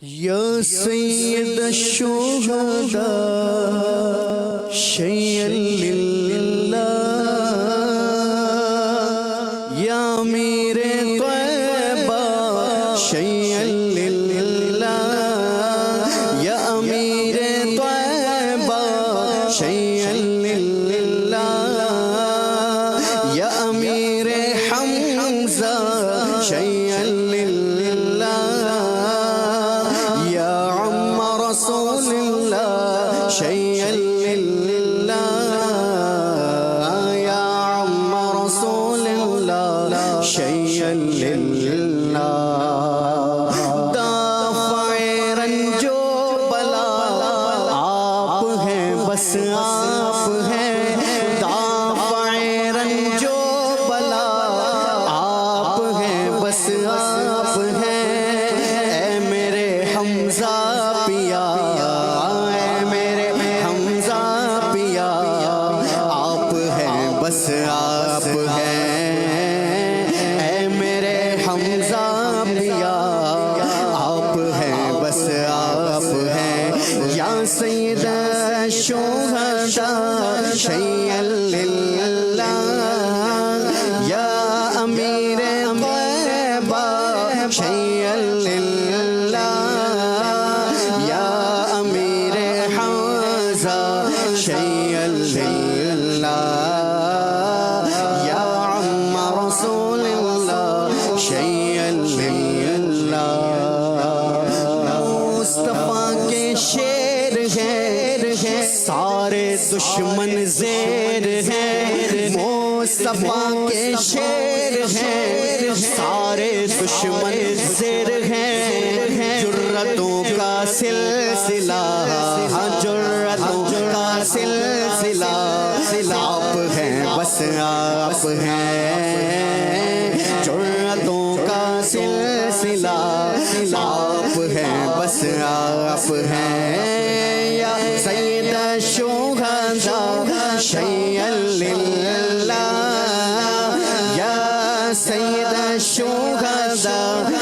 یا سید الشہداء شیئا للہ، یا امیر طیبہ شیئا للہ، یا امیر طیبہ شیئا للہ، یا امیر حمزہ شیئا للہ، یا عم رسول اللہ شیئا للہ، یا عم رسول اللہ شیئا للہ، دافع رنج و بلا آپ ہیں، بس آپ ہیں، دافع رنج و بلا آپ ہیں، بس آپ ہیں، اے میرے حمزہ پیا، اے میرے حمزہ پیا، آپ ہیں بس آپ ہیں، اے میرے حمزہ پیا، آپ ہیں بس آپ ہیں، یا سید الشہداء شیئا للہ، یا امیر طیبہ شیئا للہ، یا امیر حمزہ شیئا للہ، یا عم رسول اللہ شیئا للہ، مصطفیٰ کے شیر ہیں، سارے دشمن زیر ہیں، مصطفیٰ کے شیر ہیں، سارے دشمن زیر ہیں، جرتوں کا سلسلہ، ہاں جرتوں کا سلسلہ، آپ ہیں بس آپ ہیں، جرتوں کا سلسلہ، آپ ہیں بس آپ ہیں، یا سید الشہداء شیئا للہ، یا سید الشہداء